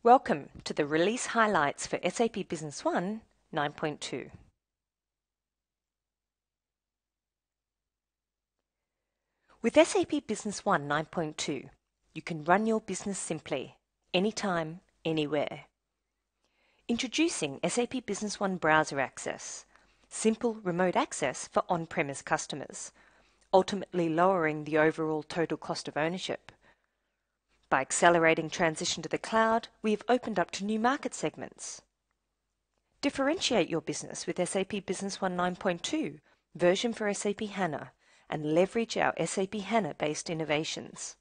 Welcome to the release highlights for SAP Business One 9.2. With SAP Business One 9.2, you can run your business simply, anytime, anywhere. Introducing SAP Business One Browser Access, simple remote access for on-premise customers, ultimately lowering the overall total cost of ownership. By accelerating transition to the cloud, we have opened up to new market segments. Differentiate your business with SAP Business One 9.2, version for SAP HANA, and leverage our SAP HANA-based innovations.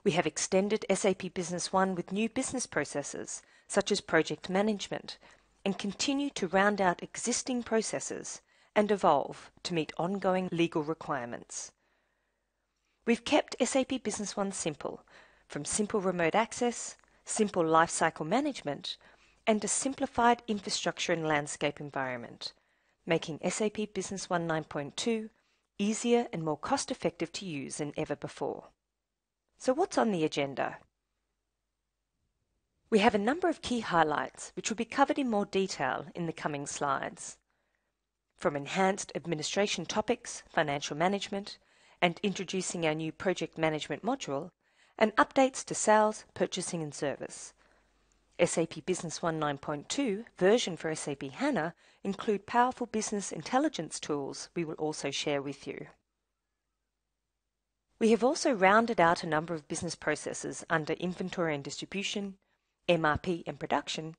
We have extended SAP Business One with new business processes, such as project management, and continue to round out existing processes and evolve to meet ongoing legal requirements. We've kept SAP Business One simple, from simple remote access, simple lifecycle management, and a simplified infrastructure and landscape environment, making SAP Business One 9.2 easier and more cost-effective to use than ever before. So what's on the agenda? We have a number of key highlights which will be covered in more detail in the coming slides. From enhanced administration topics, financial management, and introducing our new project management module, and updates to sales, purchasing and service. SAP Business One 9.2 version for SAP HANA include powerful business intelligence tools we will also share with you. We have also rounded out a number of business processes under inventory and distribution, MRP and production,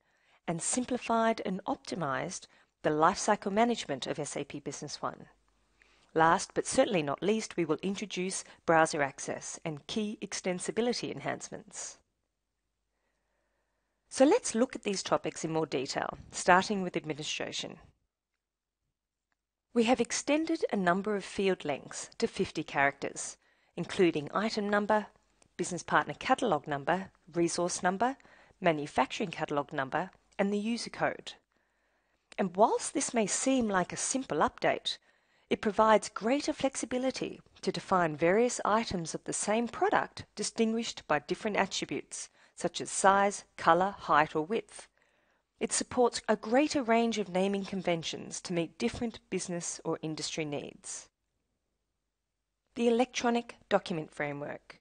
and simplified and optimized the lifecycle management of SAP Business One. Last but certainly not least, we will introduce browser access and key extensibility enhancements. So let's look at these topics in more detail, starting with administration. We have extended a number of field lengths to 50 characters, including item number, business partner catalogue number, resource number, manufacturing catalogue number, and the user code. And whilst this may seem like a simple update, it provides greater flexibility to define various items of the same product distinguished by different attributes, such as size, colour, height, or width. It supports a greater range of naming conventions to meet different business or industry needs. The Electronic Document Framework.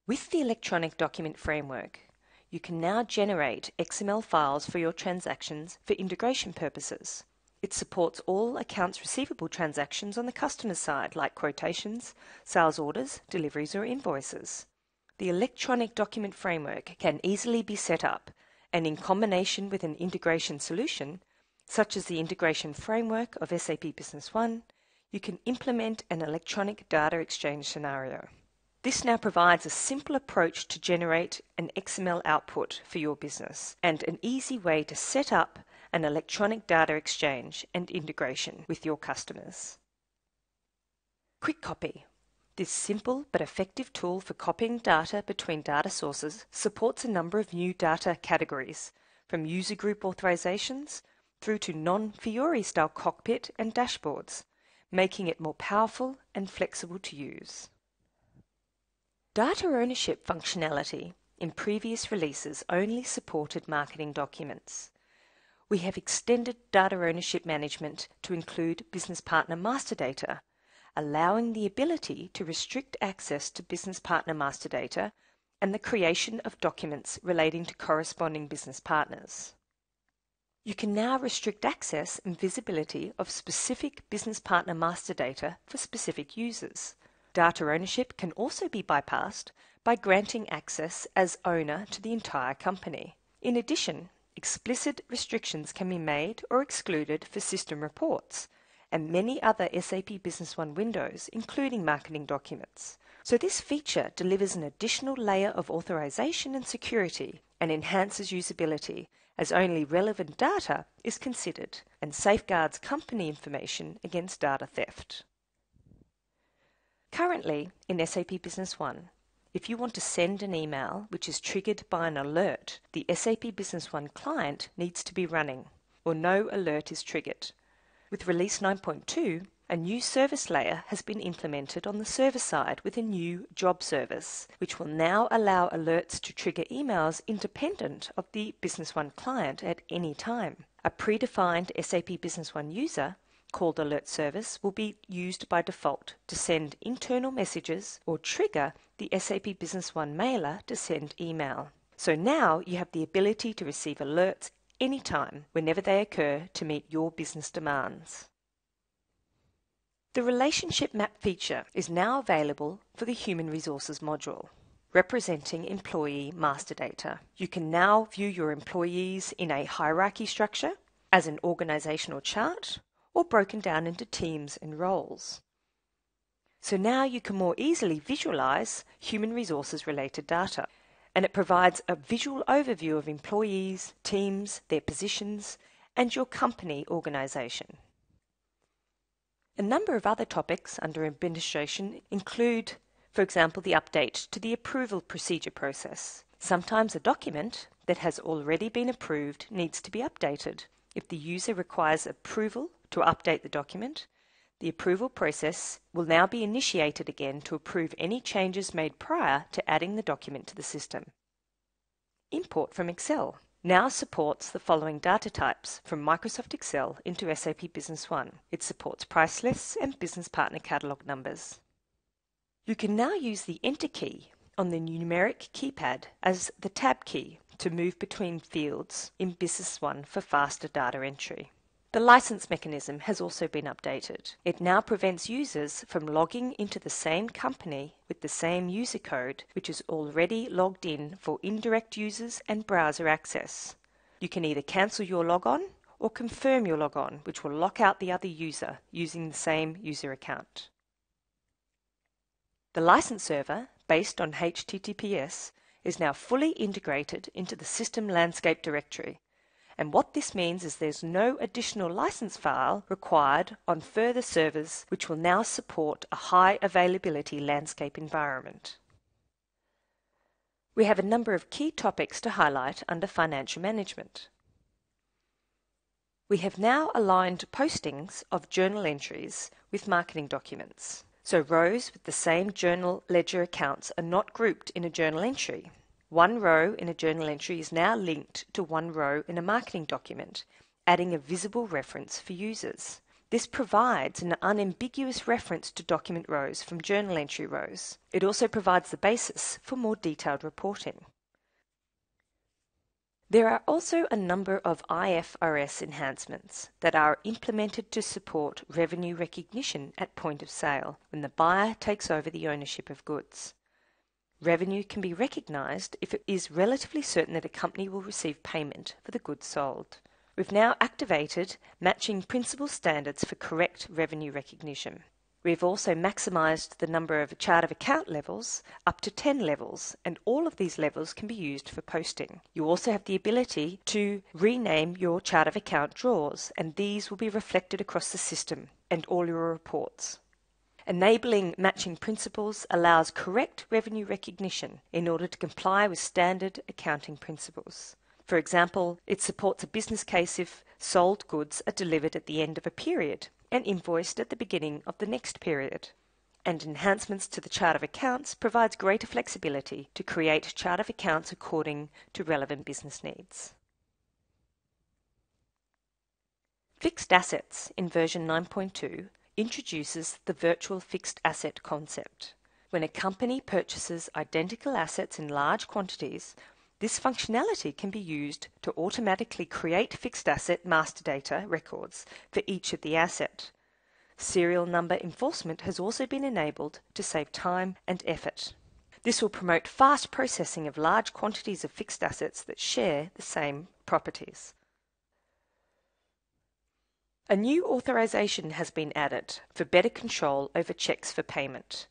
With the Electronic Document Framework, you can now generate XML files for your transactions for integration purposes. It supports all accounts receivable transactions on the customer side, like quotations, sales orders, deliveries, or invoices. The Electronic Document Framework can easily be set up, and in combination with an integration solution, such as the Integration Framework of SAP Business One, you can implement an electronic data exchange scenario. This now provides a simple approach to generate an XML output for your business, and an easy way to set up an electronic data exchange and integration with your customers. Quick Copy. This simple but effective tool for copying data between data sources supports a number of new data categories, from user group authorizations through to non-Fiori style cockpit and dashboards, making it more powerful and flexible to use. Data ownership functionality in previous releases only supported marketing documents. We have extended data ownership management to include business partner master data, allowing the ability to restrict access to business partner master data and the creation of documents relating to corresponding business partners. You can now restrict access and visibility of specific business partner master data for specific users. Data ownership can also be bypassed by granting access as owner to the entire company. In addition, explicit restrictions can be made or excluded for system reports and many other SAP Business One windows, including marketing documents. So this feature delivers an additional layer of authorization and security and enhances usability, as only relevant data is considered and safeguards company information against data theft. Currently, in SAP Business One, if you want to send an email which is triggered by an alert, the SAP Business One client needs to be running, or no alert is triggered. With Release 9.2, A new service layer has been implemented on the server side with a new job service, which will now allow alerts to trigger emails independent of the Business One client at any time. A predefined SAP Business One user called Alert Service will be used by default to send internal messages or trigger the SAP Business One mailer to send email. So now you have the ability to receive alerts anytime, whenever they occur, to meet your business demands. The Relationship Map feature is now available for the Human Resources module, representing employee master data. You can now view your employees in a hierarchy structure, as an organizational chart, or broken down into teams and roles. So now you can more easily visualize human resources related data, and it provides a visual overview of employees, teams, their positions, and your company organization. A number of other topics under administration include, for example, the update to the approval procedure process. Sometimes a document that has already been approved needs to be updated. If the user requires approval to update the document, the approval process will now be initiated again to approve any changes made prior to adding the document to the system. Import from Excel now supports the following data types from Microsoft Excel into SAP Business One. It supports price lists and business partner catalogue numbers. You can now use the Enter key on the numeric keypad as the Tab key to move between fields in Business One for faster data entry. The license mechanism has also been updated. It now prevents users from logging into the same company with the same user code, which is already logged in for indirect users and browser access. You can either cancel your logon or confirm your logon, which will lock out the other user using the same user account. The license server, based on HTTPS, is now fully integrated into the System Landscape directory. And what this means is there's no additional license file required on further servers, which will now support a high availability landscape environment. We have a number of key topics to highlight under financial management. We have now aligned postings of journal entries with marketing documents. So rows with the same journal ledger accounts are not grouped in a journal entry. One row in a journal entry is now linked to one row in a marketing document, adding a visible reference for users. This provides an unambiguous reference to document rows from journal entry rows. It also provides the basis for more detailed reporting. There are also a number of IFRS enhancements that are implemented to support revenue recognition at point of sale when the buyer takes over the ownership of goods. Revenue can be recognised if it is relatively certain that a company will receive payment for the goods sold. We've now activated matching principal standards for correct revenue recognition. We've also maximised the number of chart of account levels up to 10 levels, and all of these levels can be used for posting. You also have the ability to rename your chart of account drawers, and these will be reflected across the system and all your reports. Enabling matching principles allows correct revenue recognition in order to comply with standard accounting principles. For example, it supports a business case if sold goods are delivered at the end of a period and invoiced at the beginning of the next period. And enhancements to the chart of accounts provides greater flexibility to create chart of accounts according to relevant business needs. Fixed assets in version 9.2 introduces the virtual fixed asset concept. When a company purchases identical assets in large quantities, this functionality can be used to automatically create fixed asset master data records for each of the asset. Serial number enforcement has also been enabled to save time and effort. This will promote fast processing of large quantities of fixed assets that share the same properties. A new authorization has been added for better control over checks for payment.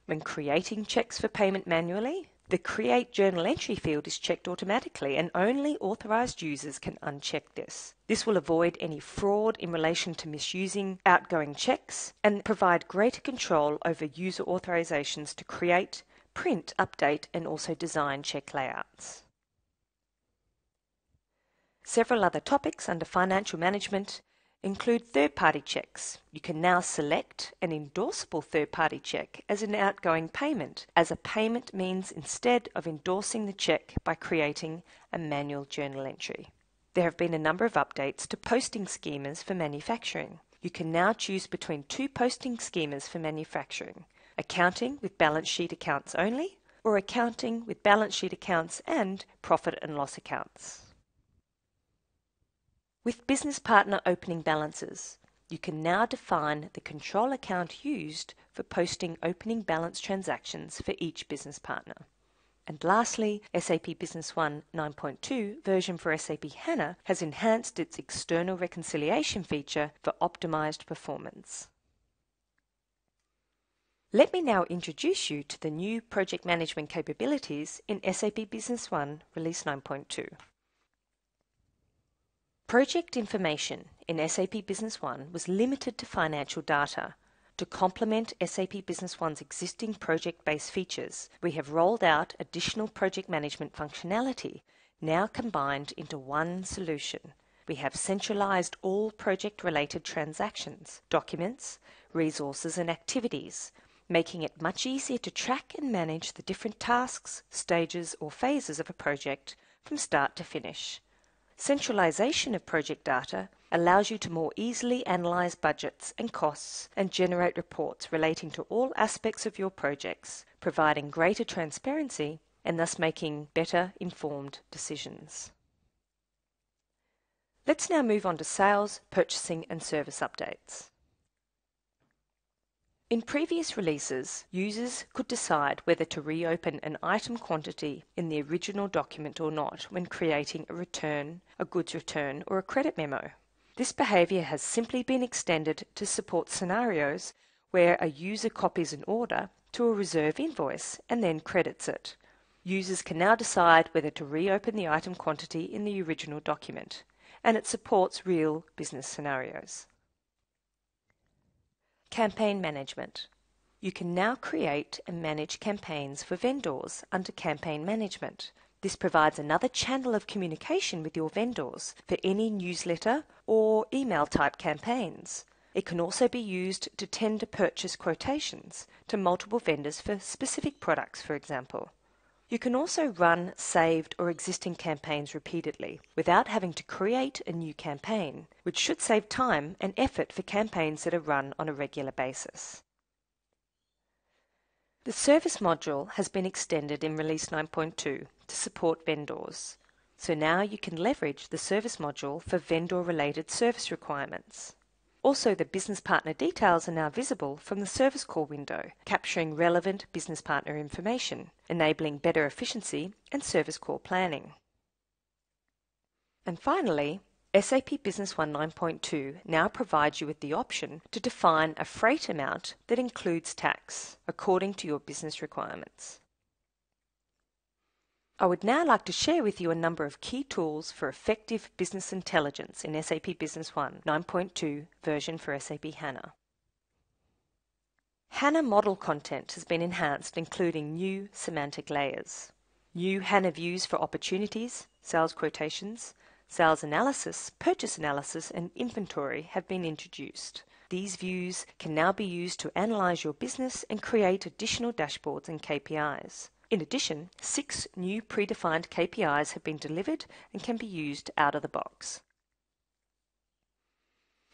When creating checks for payment manually, the Create Journal Entry field is checked automatically and only authorized users can uncheck this. This will avoid any fraud in relation to misusing outgoing checks and provide greater control over user authorizations to create, print, update and also design check layouts. Several other topics under financial management include third-party checks. You can now select an endorsable third-party check as an outgoing payment, as a payment means instead of endorsing the check by creating a manual journal entry. There have been a number of updates to posting schemas for manufacturing. You can now choose between two posting schemas for manufacturing: accounting with balance sheet accounts only, or accounting with balance sheet accounts and profit and loss accounts. With business partner opening balances, you can now define the control account used for posting opening balance transactions for each business partner. And lastly, SAP Business One 9.2 version for SAP HANA has enhanced its external reconciliation feature for optimized performance. Let me now introduce you to the new project management capabilities in SAP Business One Release 9.2. Project information in SAP Business One was limited to financial data. To complement SAP Business One's existing project-based features, we have rolled out additional project management functionality, now combined into one solution. We have centralized all project-related transactions, documents, resources and activities, making it much easier to track and manage the different tasks, stages or phases of a project from start to finish. Centralization of project data allows you to more easily analyze budgets and costs and generate reports relating to all aspects of your projects, providing greater transparency and thus making better informed decisions. Let's now move on to sales, purchasing and service updates. In previous releases, users could decide whether to reopen an item quantity in the original document or not when creating a return, a goods return, or a credit memo. This behavior has simply been extended to support scenarios where a user copies an order to a reserve invoice and then credits it. Users can now decide whether to reopen the item quantity in the original document, and it supports real business scenarios. Campaign management. You can now create and manage campaigns for vendors under Campaign Management. This provides another channel of communication with your vendors for any newsletter or email type campaigns. It can also be used to tender purchase quotations to multiple vendors for specific products, for example. You can also run saved or existing campaigns repeatedly without having to create a new campaign, which should save time and effort for campaigns that are run on a regular basis. The service module has been extended in Release 9.2 to support vendors. So now you can leverage the service module for vendor-related service requirements. Also, the business partner details are now visible from the service call window, capturing relevant business partner information, enabling better efficiency and service call planning. And finally, SAP Business One 9.2 now provides you with the option to define a freight amount that includes tax, according to your business requirements. I would now like to share with you a number of key tools for effective business intelligence in SAP Business One 9.2 version for SAP HANA. HANA model content has been enhanced, including new semantic layers. New HANA views for opportunities, sales quotations, sales analysis, purchase analysis, and inventory have been introduced. These views can now be used to analyze your business and create additional dashboards and KPIs. In addition, 6 new predefined KPIs have been delivered and can be used out of the box.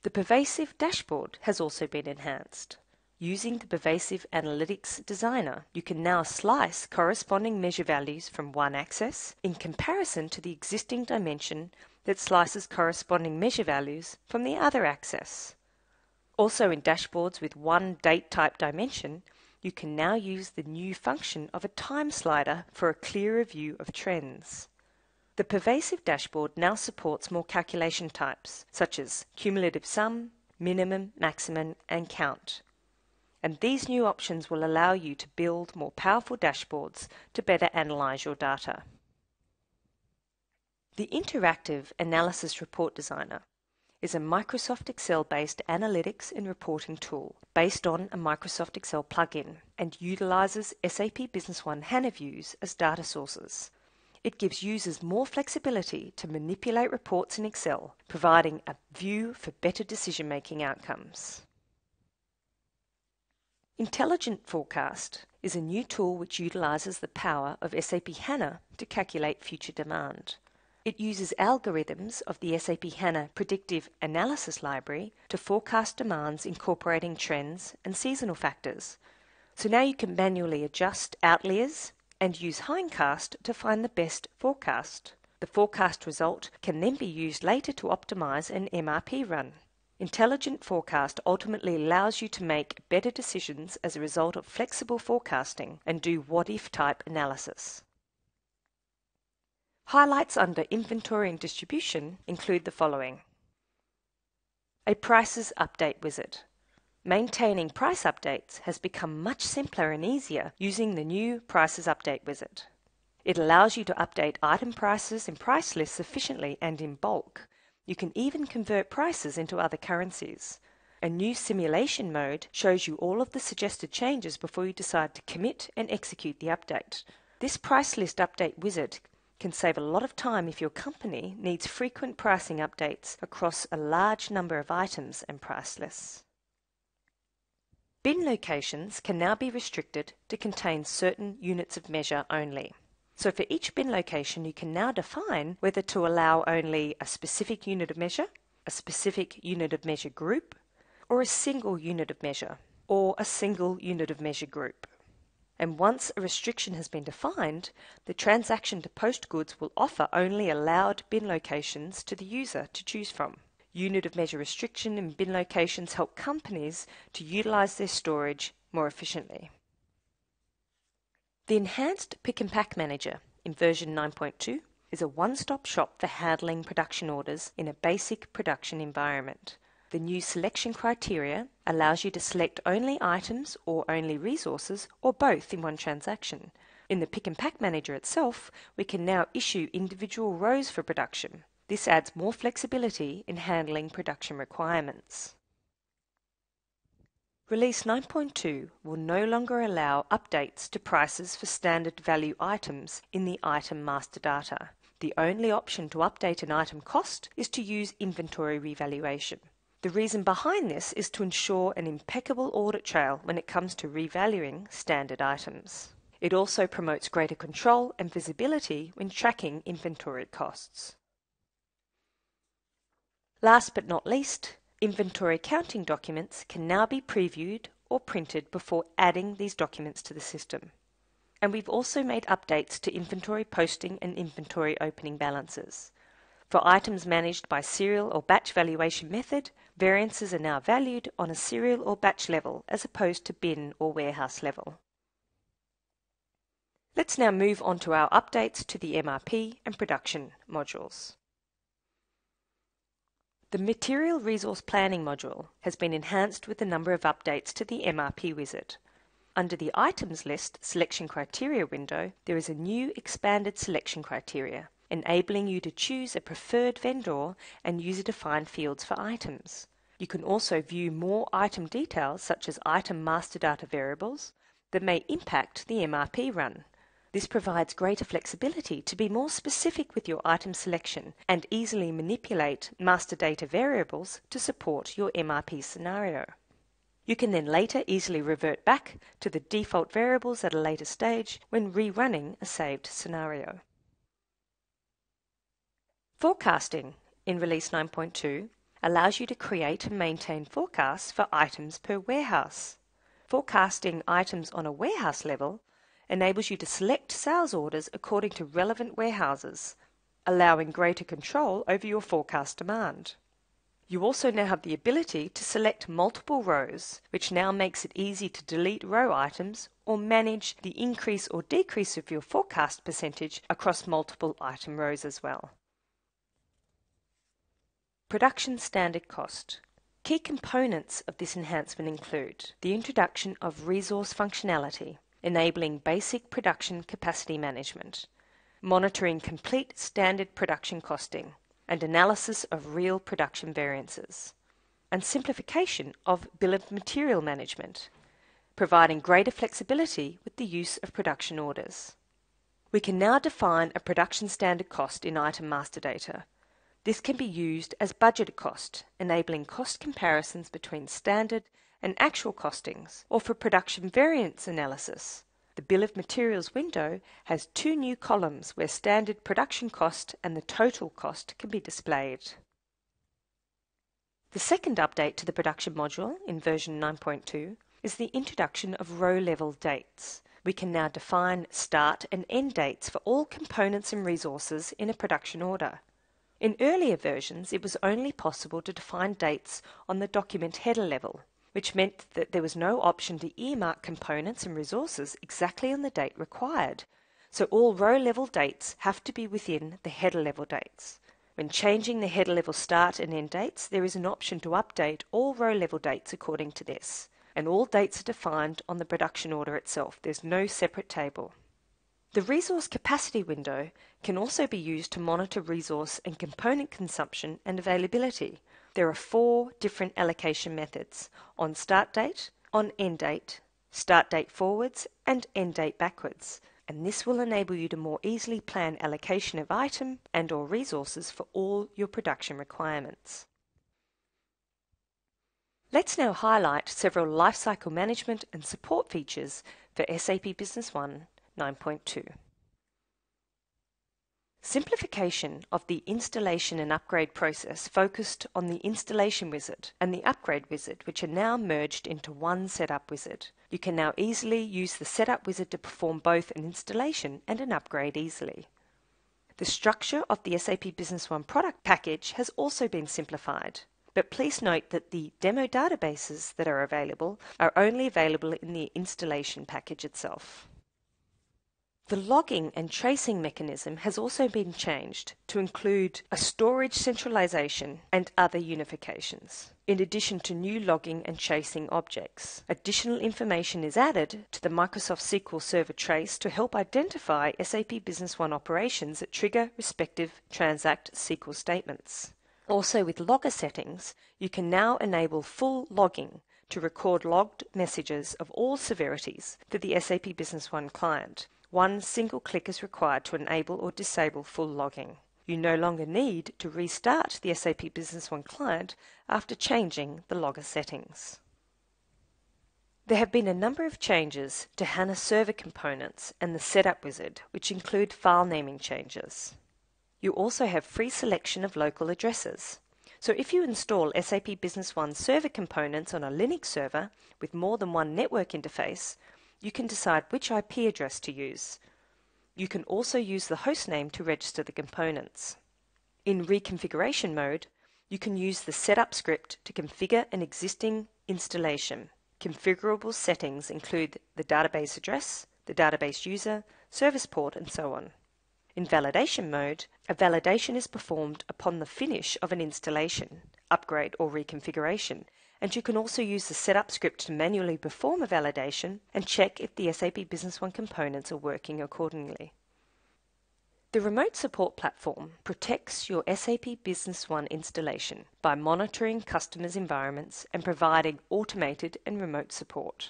The pervasive dashboard has also been enhanced. Using the Pervasive Analytics Designer, you can now slice corresponding measure values from one axis in comparison to the existing dimension that slices corresponding measure values from the other axis. Also, in dashboards with one date type dimension, you can now use the new function of a time slider for a clearer view of trends. The pervasive dashboard now supports more calculation types, such as cumulative sum, minimum, maximum, and count. And these new options will allow you to build more powerful dashboards to better analyze your data. The Interactive Analysis Report Designer is a Microsoft Excel-based analytics and reporting tool based on a Microsoft Excel plugin and utilizes SAP Business One HANA views as data sources. It gives users more flexibility to manipulate reports in Excel, providing a view for better decision-making outcomes. Intelligent Forecast is a new tool which utilises the power of SAP HANA to calculate future demand. It uses algorithms of the SAP HANA Predictive Analysis Library to forecast demands incorporating trends and seasonal factors. So now you can manually adjust outliers and use hindcast to find the best forecast. The forecast result can then be used later to optimize an MRP run. Intelligent Forecast ultimately allows you to make better decisions as a result of flexible forecasting and do what-if type analysis. Highlights under Inventory and Distribution include the following. A Prices Update Wizard. Maintaining price updates has become much simpler and easier using the new Prices Update Wizard. It allows you to update item prices and price lists efficiently and in bulk. You can even convert prices into other currencies. A new simulation mode shows you all of the suggested changes before you decide to commit and execute the update. This price list update wizard can save a lot of time if your company needs frequent pricing updates across a large number of items and price lists. Bin locations can now be restricted to contain certain units of measure only. So for each bin location, you can now define whether to allow only a specific unit of measure, a specific unit of measure group, or a single unit of measure, or a single unit of measure group. And once a restriction has been defined, the transaction to post goods will offer only allowed bin locations to the user to choose from. Unit of measure restriction in bin locations help companies to utilize their storage more efficiently. The Enhanced Pick and Pack Manager in version 9.2 is a one-stop shop for handling production orders in a basic production environment. The new selection criteria allows you to select only items or only resources or both in one transaction. In the Pick and Pack Manager itself, we can now issue individual rows for production. This adds more flexibility in handling production requirements. Release 9.2 will no longer allow updates to prices for standard value items in the item master data. The only option to update an item cost is to use inventory revaluation. The reason behind this is to ensure an impeccable audit trail when it comes to revaluing standard items. It also promotes greater control and visibility when tracking inventory costs. Last but not least, inventory accounting documents can now be previewed or printed before adding these documents to the system. And we've also made updates to inventory posting and inventory opening balances. For items managed by serial or batch valuation method, variances are now valued on a serial or batch level as opposed to bin or warehouse level. Let's now move on to our updates to the MRP and production modules. The Material Resource Planning module has been enhanced with a number of updates to the MRP wizard. Under the Items List Selection Criteria window, there is a new expanded selection criteria, enabling you to choose a preferred vendor and user-defined fields for items. You can also view more item details such as item master data variables that may impact the MRP run. This provides greater flexibility to be more specific with your item selection and easily manipulate master data variables to support your MRP scenario. You can then later easily revert back to the default variables at a later stage when rerunning a saved scenario. Forecasting in Release 9.2 allows you to create and maintain forecasts for items per warehouse. Forecasting items on a warehouse level enables you to select sales orders according to relevant warehouses, allowing greater control over your forecast demand. You also now have the ability to select multiple rows, which now makes it easy to delete row items or manage the increase or decrease of your forecast percentage across multiple item rows as well. Production standard cost. Key components of this enhancement include the introduction of resource functionality, enabling basic production capacity management, monitoring complete standard production costing, and analysis of real production variances, and simplification of bill of material management, providing greater flexibility with the use of production orders. We can now define a production standard cost in item master data. This can be used as budgeted cost, enabling cost comparisons between standard and actual costings, or for production variance analysis. The Bill of Materials window has two new columns where standard production cost and the total cost can be displayed. The second update to the production module in version 9.2 is the introduction of row-level dates. We can now define start and end dates for all components and resources in a production order. In earlier versions, it was only possible to define dates on the document header level, which meant that there was no option to earmark components and resources exactly on the date required. So all row-level dates have to be within the header-level dates. When changing the header-level start and end dates, there is an option to update all row-level dates according to this, and all dates are defined on the production order itself. There's no separate table. The resource capacity window can also be used to monitor resource and component consumption and availability. There are 4 different allocation methods: on start date, on end date, start date forwards, and end date backwards. And this will enable you to more easily plan allocation of item and/or resources for all your production requirements. Let's now highlight several lifecycle management and support features for SAP Business One 9.2. Simplification of the installation and upgrade process focused on the installation wizard and the upgrade wizard, which are now merged into one setup wizard. You can now easily use the setup wizard to perform both an installation and an upgrade easily. The structure of the SAP Business One product package has also been simplified. But please note that the demo databases that are available are only available in the installation package itself. The logging and tracing mechanism has also been changed to include a storage centralization and other unifications, in addition to new logging and tracing objects. Additional information is added to the Microsoft SQL Server trace to help identify SAP Business One operations that trigger respective transact SQL statements. Also, with logger settings, you can now enable full logging to record logged messages of all severities for the SAP Business One client. One single click is required to enable or disable full logging. You no longer need to restart the SAP Business One client after changing the logger settings. There have been a number of changes to HANA server components and the setup wizard, which include file naming changes. You also have free selection of local addresses. So if you install SAP Business One server components on a Linux server with more than one network interface, you can decide which IP address to use. You can also use the hostname to register the components. In reconfiguration mode, you can use the setup script to configure an existing installation. Configurable settings include the database address, the database user, service port, and so on. In validation mode, a validation is performed upon the finish of an installation, upgrade, or reconfiguration, and you can also use the setup script to manually perform a validation and check if the SAP Business One components are working accordingly. The remote support platform protects your SAP Business One installation by monitoring customers' environments and providing automated and remote support.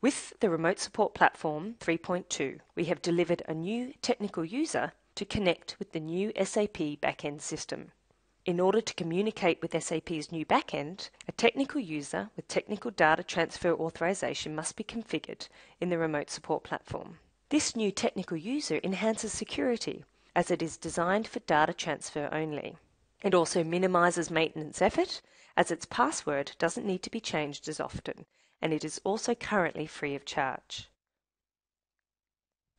With the Remote Support Platform 3.2, we have delivered a new technical user to connect with the new SAP backend system. In order to communicate with SAP's new backend, a technical user with technical data transfer authorization must be configured in the Remote Support Platform. This new technical user enhances security as it is designed for data transfer only. It also minimizes maintenance effort as its password doesn't need to be changed as often, and it is also currently free of charge.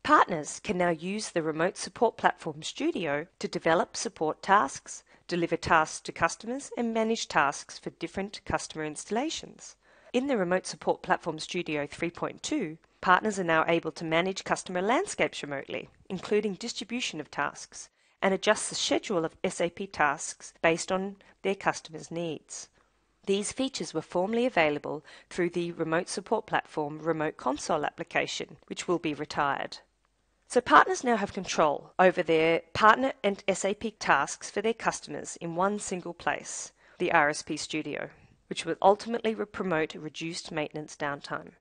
Partners can now use the Remote Support Platform Studio to develop support tasks, deliver tasks to customers, and manage tasks for different customer installations. In the Remote Support Platform Studio 3.2, partners are now able to manage customer landscapes remotely, including distribution of tasks, and adjust the schedule of SAP tasks based on their customers' needs. These features were formerly available through the Remote Support Platform Remote Console application, which will be retired. So partners now have control over their partner and SAP tasks for their customers in one single place, the RSP Studio, which will ultimately promote reduced maintenance downtime.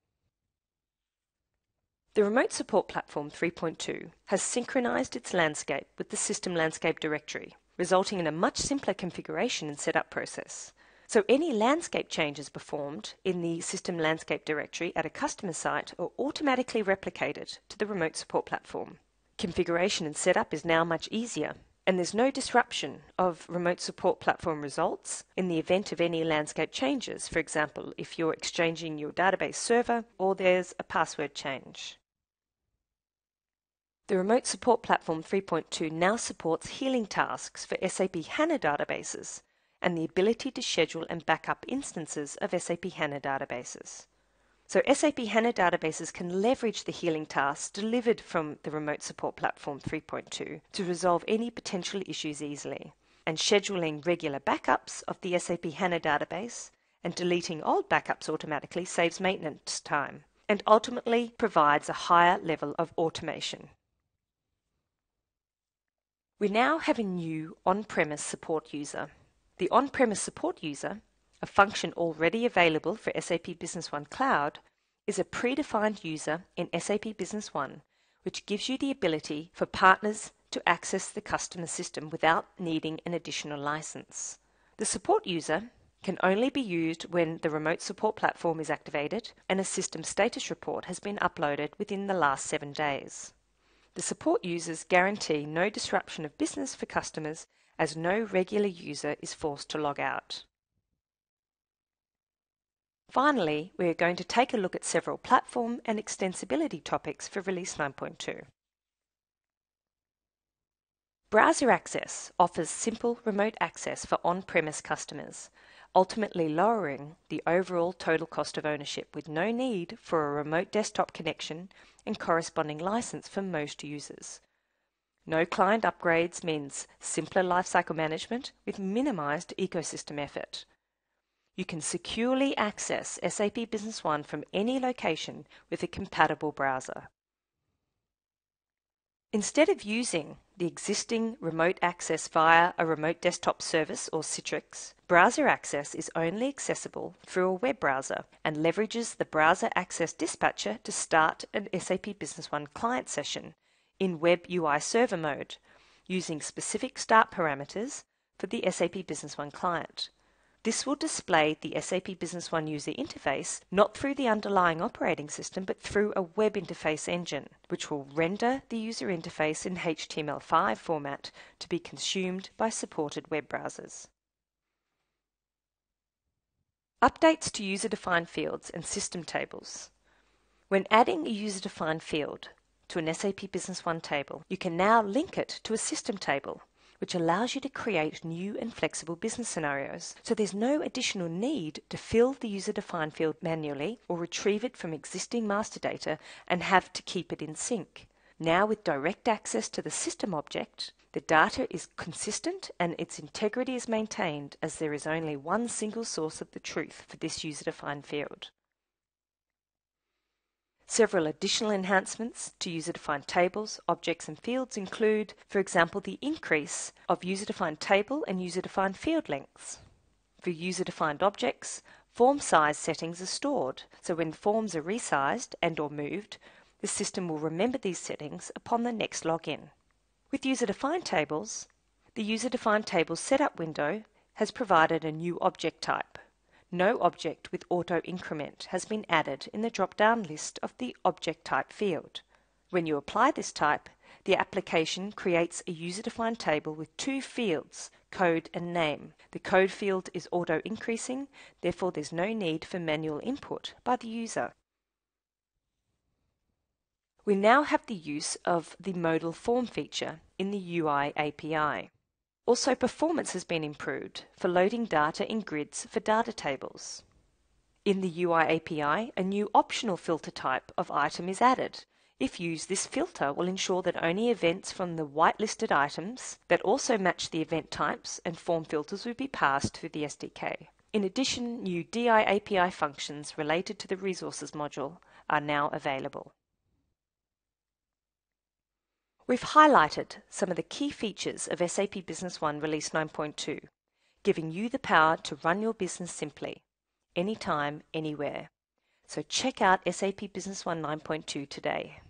The Remote Support Platform 3.2 has synchronized its landscape with the System Landscape Directory, resulting in a much simpler configuration and setup process. So any landscape changes performed in the System Landscape Directory at a customer site are automatically replicated to the Remote Support Platform. Configuration and setup is now much easier, and there's no disruption of Remote Support Platform results in the event of any landscape changes, for example, if you're exchanging your database server or there's a password change. The Remote Support Platform 3.2 now supports healing tasks for SAP HANA databases and the ability to schedule and backup instances of SAP HANA databases. So SAP HANA databases can leverage the healing tasks delivered from the Remote Support Platform 3.2 to resolve any potential issues easily, and scheduling regular backups of the SAP HANA database and deleting old backups automatically saves maintenance time and ultimately provides a higher level of automation. We now have a new on-premise support user. The on-premise support user, a function already available for SAP Business One Cloud, is a predefined user in SAP Business One, which gives you the ability for partners to access the customer system without needing an additional license. The support user can only be used when the Remote Support Platform is activated and a system status report has been uploaded within the last 7 days. The support users guarantee no disruption of business for customers as no regular user is forced to log out. Finally, we are going to take a look at several platform and extensibility topics for Release 9.2. Browser Access offers simple remote access for on-premise customers, ultimately lowering the overall total cost of ownership with no need for a remote desktop connection and corresponding license for most users. No client upgrades means simpler lifecycle management with minimized ecosystem effort. You can securely access SAP Business One from any location with a compatible browser. Instead of using the existing remote access via a remote desktop service or Citrix, browser access is only accessible through a web browser and leverages the Browser Access Dispatcher to start an SAP Business One client session in Web UI Server mode, using specific start parameters for the SAP Business One client. This will display the SAP Business One user interface not through the underlying operating system but through a web interface engine, which will render the user interface in HTML5 format to be consumed by supported web browsers. Updates to user-defined fields and system tables. When adding a user-defined field to an SAP Business One table, you can now link it to a system table, which allows you to create new and flexible business scenarios. So there's no additional need to fill the user-defined field manually or retrieve it from existing master data and have to keep it in sync. Now with direct access to the system object, the data is consistent and its integrity is maintained as there is only one single source of the truth for this user-defined field. Several additional enhancements to user-defined tables, objects and fields include, for example, the increase of user-defined table and user-defined field lengths. For user-defined objects, form size settings are stored, so when forms are resized and/or moved, the system will remember these settings upon the next login. With user-defined tables, the user-defined tables setup window has provided a new object type. No object with auto increment has been added in the drop-down list of the object type field. When you apply this type, the application creates a user-defined table with two fields, code and name. The code field is auto-increasing, therefore there's no need for manual input by the user. We now have the use of the modal form feature in the UI API. Also, performance has been improved for loading data in grids for data tables. In the UI API, a new optional filter type of item is added. If used, this filter will ensure that only events from the whitelisted items that also match the event types and form filters will be passed through the SDK. In addition, new DI API functions related to the resources module are now available. We've highlighted some of the key features of SAP Business One Release 9.2, giving you the power to run your business simply, anytime, anywhere. So check out SAP Business One 9.2 today.